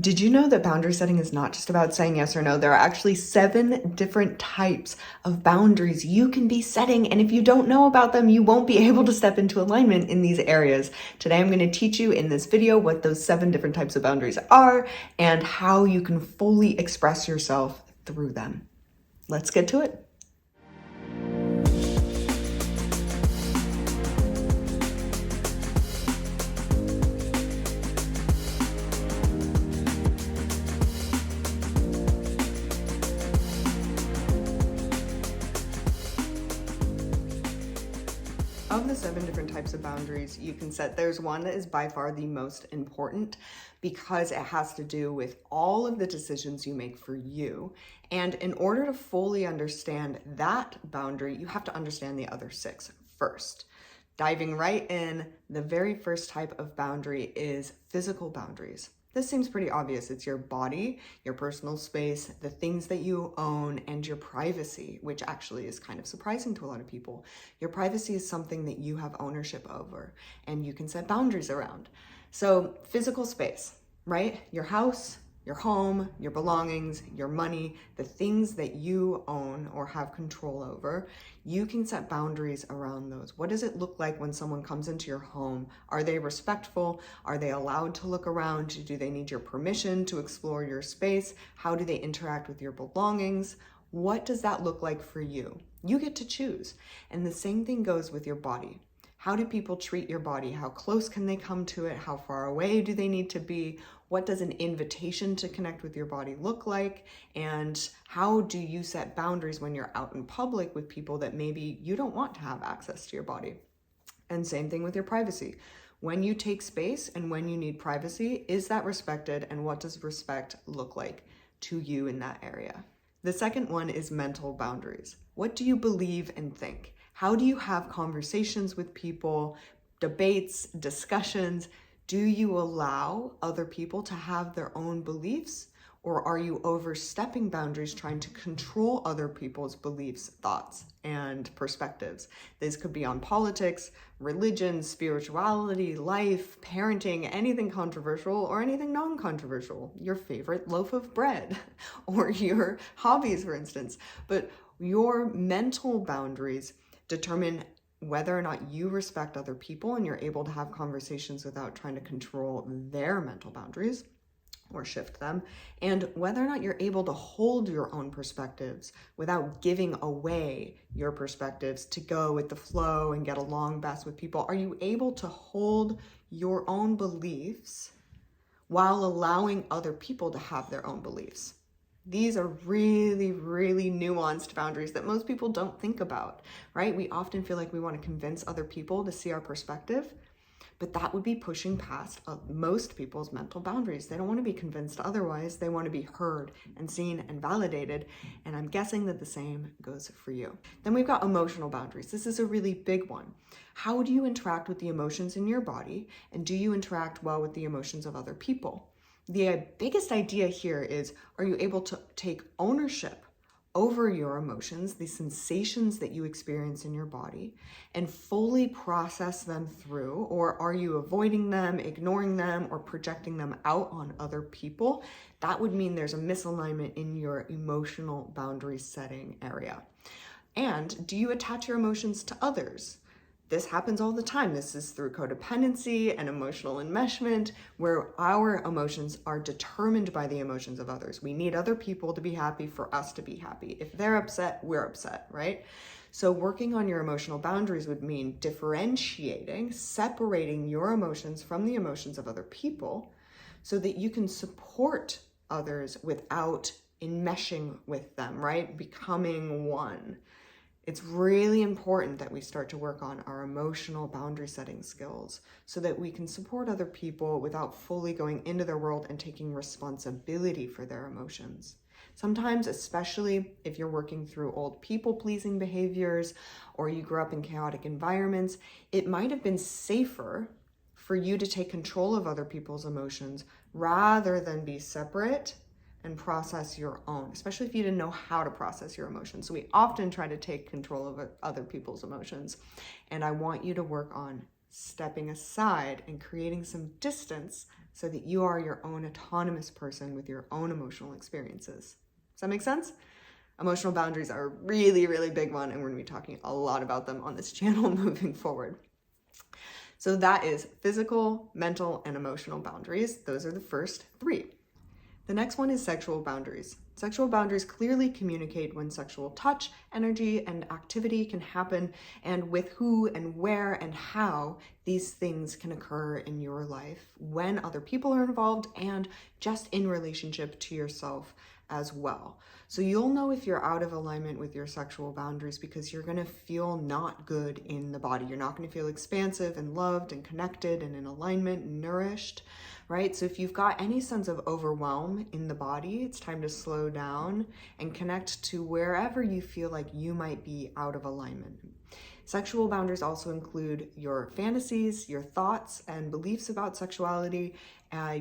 Did you know that boundary setting is not just about saying yes or no? There are actually 7 different types of boundaries you can be setting. And if you don't know about them, you won't be able to step into alignment in these areas. Today, I'm going to teach you in this video what those 7 different types of boundaries are and how you can fully express yourself through them. Let's get to it. Of the 7 different types of boundaries you can set, there's one that is by far the most important because it has to do with all of the decisions you make for you. And in order to fully understand that boundary, you have to understand the other 6 first. Diving right in, the very first type of boundary is physical boundaries. This seems pretty obvious. It's your body, your personal space, the things that you own, and your privacy, which actually is kind of surprising to a lot of people. Your privacy is something that you have ownership over and you can set boundaries around. So physical space, right? Your house, your home, your belongings, your money, the things that you own or have control over, you can set boundaries around those. What does it look like when someone comes into your home? Are they respectful? Are they allowed to look around? Do they need your permission to explore your space? How do they interact with your belongings? What does that look like for you? You get to choose. And the same thing goes with your body. How do people treat your body? How close can they come to it? How far away do they need to be? What does an invitation to connect with your body look like? And how do you set boundaries when you're out in public with people that maybe you don't want to have access to your body? And same thing with your privacy. When you take space and when you need privacy, is that respected? And what does respect look like to you in that area? The second one is mental boundaries. What do you believe and think? How do you have conversations with people, debates, discussions? Do you allow other people to have their own beliefs? Or are you overstepping boundaries trying to control other people's beliefs, thoughts, and perspectives? This could be on politics, religion, spirituality, life, parenting, anything controversial or anything non-controversial. Your favorite loaf of bread or your hobbies, for instance. But your mental boundaries determine whether or not you respect other people and you're able to have conversations without trying to control their mental boundaries or shift them, and whether or not you're able to hold your own perspectives without giving away your perspectives to go with the flow and get along best with people. Are you able to hold your own beliefs while allowing other people to have their own beliefs? These are really, really nuanced boundaries that most people don't think about, right? We often feel like we want to convince other people to see our perspective, but that would be pushing past most people's mental boundaries. They don't want to be convinced otherwise. They want to be heard and seen and validated. And I'm guessing that the same goes for you. Then we've got emotional boundaries. This is a really big one. How do you interact with the emotions in your body? And do you interact well with the emotions of other people? The biggest idea here is, are you able to take ownership over your emotions, the sensations that you experience in your body, and fully process them through? Or are you avoiding them, ignoring them, or projecting them out on other people? That would mean there's a misalignment in your emotional boundary setting area. And do you attach your emotions to others? This happens all the time. This is through codependency and emotional enmeshment, where our emotions are determined by the emotions of others. We need other people to be happy for us to be happy. If they're upset, we're upset, right? So working on your emotional boundaries would mean differentiating, separating your emotions from the emotions of other people so that you can support others without enmeshing with them, right? Becoming one. It's really important that we start to work on our emotional boundary setting skills so that we can support other people without fully going into their world and taking responsibility for their emotions. Sometimes, especially if you're working through old people-pleasing behaviors or you grew up in chaotic environments, it might have been safer for you to take control of other people's emotions rather than be separate and process your own, especially if you didn't know how to process your emotions. So we often try to take control of other people's emotions. And I want you to work on stepping aside and creating some distance so that you are your own autonomous person with your own emotional experiences. Does that make sense? Emotional boundaries are a really, really big one, and we're going to be talking a lot about them on this channel moving forward. So that is physical, mental, and emotional boundaries. Those are the first three. The next one is sexual boundaries. Sexual boundaries clearly communicate when sexual touch, energy, and activity can happen, and with who and where and how these things can occur in your life, when other people are involved, and just in relationship to yourself as well. So you'll know if you're out of alignment with your sexual boundaries because you're going to feel not good in the body. You're not going to feel expansive and loved and connected and in alignment and nourished, right? So if you've got any sense of overwhelm in the body, it's time to slow down and connect to wherever you feel like you might be out of alignment. Sexual boundaries also include your fantasies, your thoughts and beliefs about sexuality,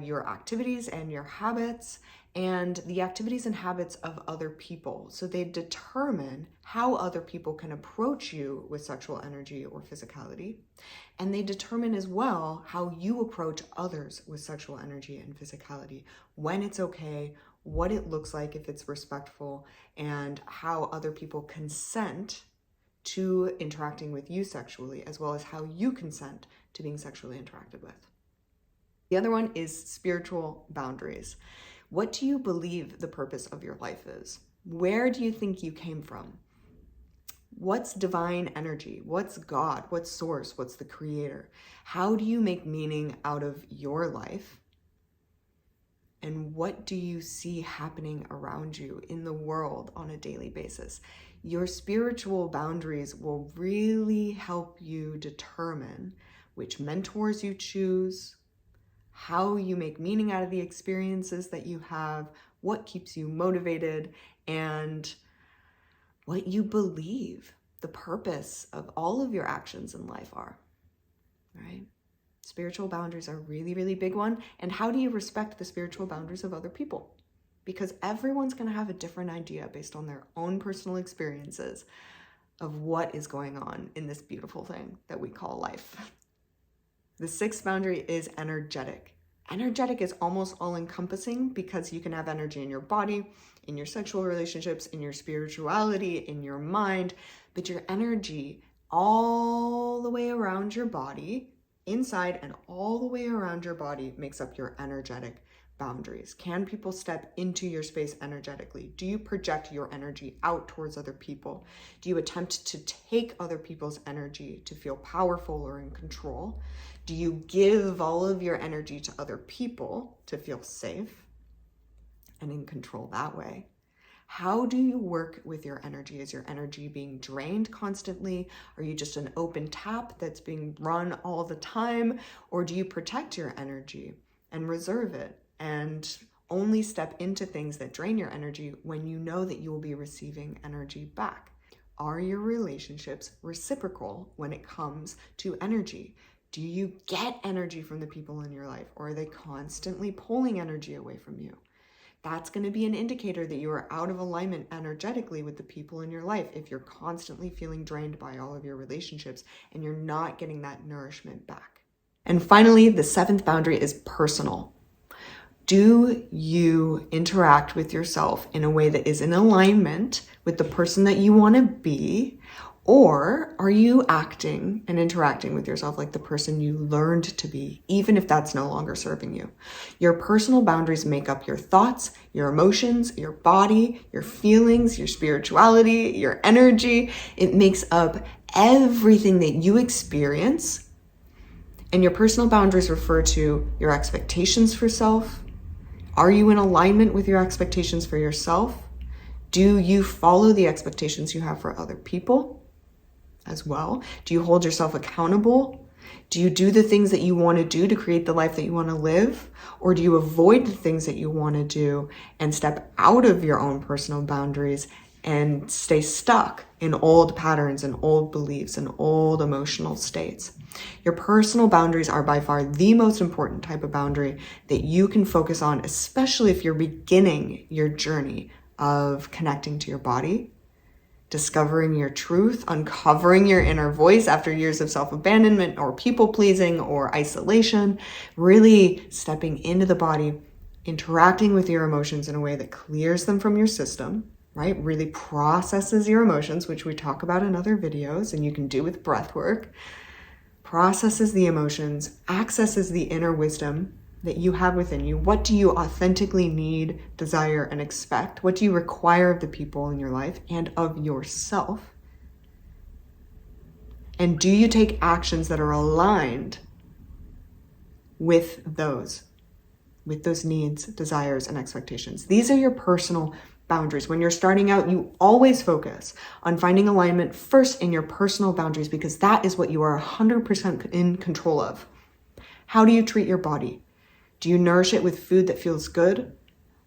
your activities and your habits, and the activities and habits of other people. So they determine how other people can approach you with sexual energy or physicality. And they determine as well how you approach others with sexual energy and physicality, when it's okay, what it looks like if it's respectful, and how other people consent to interacting with you sexually, as well as how you consent to being sexually interacted with. The other one is spiritual boundaries. What do you believe the purpose of your life is? Where do you think you came from? What's divine energy? What's God? What's source? What's the creator? How do you make meaning out of your life? And what do you see happening around you in the world on a daily basis? Your spiritual boundaries will really help you determine which mentors you choose, how you make meaning out of the experiences that you have, what keeps you motivated, and what you believe the purpose of all of your actions in life are, right? Spiritual boundaries are a really, really big one. And how do you respect the spiritual boundaries of other people? Because everyone's going to have a different idea based on their own personal experiences of what is going on in this beautiful thing that we call life. The sixth boundary is energetic. Energetic is almost all-encompassing because you can have energy in your body, in your sexual relationships, in your spirituality, in your mind, but your energy all the way around your body, inside and all the way around your body, makes up your energetic boundaries. Can people step into your space energetically? Do you project your energy out towards other people? Do you attempt to take other people's energy to feel powerful or in control? Do you give all of your energy to other people to feel safe and in control that way? How do you work with your energy? Is your energy being drained constantly? Are you just an open tap that's being run all the time? Or do you protect your energy and reserve it and only step into things that drain your energy when you know that you will be receiving energy back? Are your relationships reciprocal when it comes to energy? Do you get energy from the people in your life, or are they constantly pulling energy away from you? That's going to be an indicator that you are out of alignment energetically with the people in your life if you're constantly feeling drained by all of your relationships and you're not getting that nourishment back. And finally, the seventh boundary is personal. Do you interact with yourself in a way that is in alignment with the person that you want to be? Or are you acting and interacting with yourself like the person you learned to be, even if that's no longer serving you? Your personal boundaries make up your thoughts, your emotions, your body, your feelings, your spirituality, your energy. It makes up everything that you experience. And your personal boundaries refer to your expectations for self. Are you in alignment with your expectations for yourself? Do you follow the expectations you have for other people as well? Do you hold yourself accountable? Do you do the things that you want to do to create the life that you want to live? Or do you avoid the things that you want to do and step out of your own personal boundaries and stay stuck in old patterns and old beliefs and old emotional states? Your personal boundaries are by far the most important type of boundary that you can focus on, especially if you're beginning your journey of connecting to your body discovering your truth, uncovering your inner voice after years of self-abandonment or people-pleasing or isolation, really stepping into the body, interacting with your emotions in a way that clears them from your system, right? Really processes your emotions, which we talk about in other videos, and you can do with breath work. Processes the emotions, accesses the inner wisdom that you have within you. What do you authentically need, desire, and expect? What do you require of the people in your life and of yourself? And do you take actions that are aligned with those needs, desires, and expectations? These are your personal boundaries. When you're starting out, you always focus on finding alignment first in your personal boundaries, because that is what you are 100% in control of. How do you treat your body? Do you nourish it with food that feels good?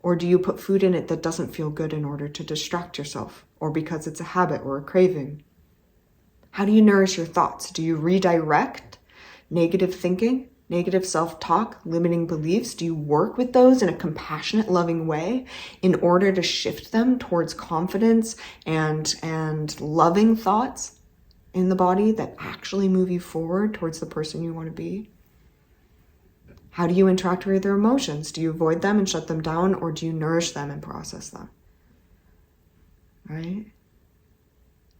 Or do you put food in it that doesn't feel good in order to distract yourself, or because it's a habit or a craving? How do you nourish your thoughts? Do you redirect negative thinking, negative self-talk, limiting beliefs? Do you work with those in a compassionate, loving way in order to shift them towards confidence and loving thoughts in the body that actually move you forward towards the person you want to be? How do you interact with your emotions? Do you avoid them and shut them down, or do you nourish them and process them? Right?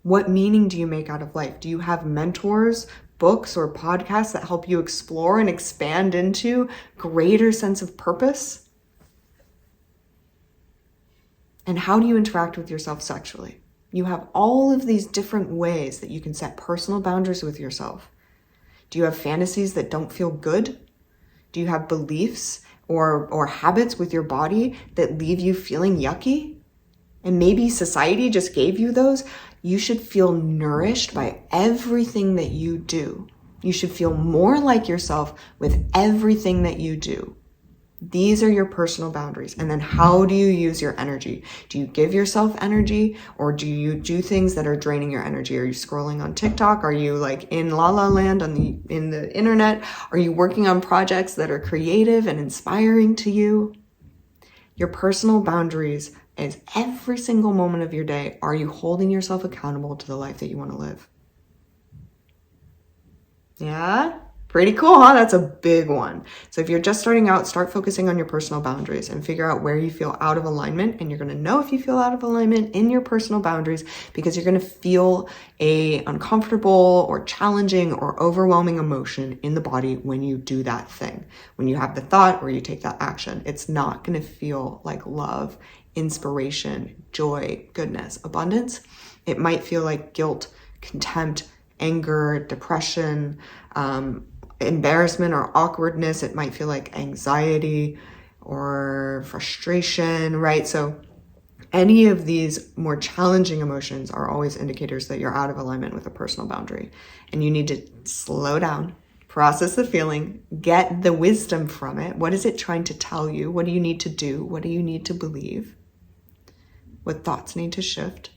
What meaning do you make out of life? Do you have mentors, books, or podcasts that help you explore and expand into greater sense of purpose? And how do you interact with yourself sexually? You have all of these different ways that you can set personal boundaries with yourself. Do you have fantasies that don't feel good? Do you have beliefs or habits with your body that leave you feeling yucky? And maybe society just gave you those. You should feel nourished by everything that you do. You should feel more like yourself with everything that you do. These are your personal boundaries. And then how do you use your energy? Do you give yourself energy, or do you do things that are draining your energy? Are you scrolling on TikTok? Are you like in La La Land in the internet? Are you working on projects that are creative and inspiring to you? Your personal boundaries is every single moment of your day. Are you holding yourself accountable to the life that you want to live? Yeah? Pretty cool, huh? That's a big one. So if you're just starting out, start focusing on your personal boundaries and figure out where you feel out of alignment. And you're going to know if you feel out of alignment in your personal boundaries, because you're going to feel a uncomfortable or challenging or overwhelming emotion in the body when you do that thing. When you have the thought or you take that action, it's not going to feel like love, inspiration, joy, goodness, abundance. It might feel like guilt, contempt, anger, depression, embarrassment or awkwardness. It might feel like anxiety or frustration, right? So any of these more challenging emotions are always indicators that you're out of alignment with a personal boundary, and you need to slow down, process the feeling, get the wisdom from it. What is it trying to tell you? What do you need to do? What do you need to believe? What thoughts need to shift?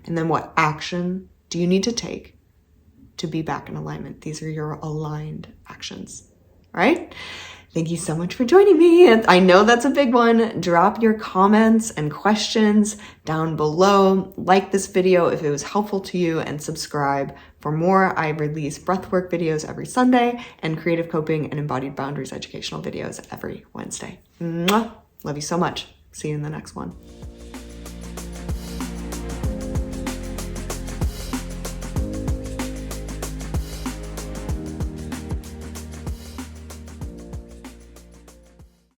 And then what action do you need to take to be back in alignment? These are your aligned actions, all right? Thank you so much for joining me. I know that's a big one. Drop your comments and questions down below. Like this video if it was helpful to you, and subscribe for more. I release breathwork videos every Sunday and creative coping and embodied boundaries educational videos every Wednesday. Mwah! Love you so much. See you in the next one.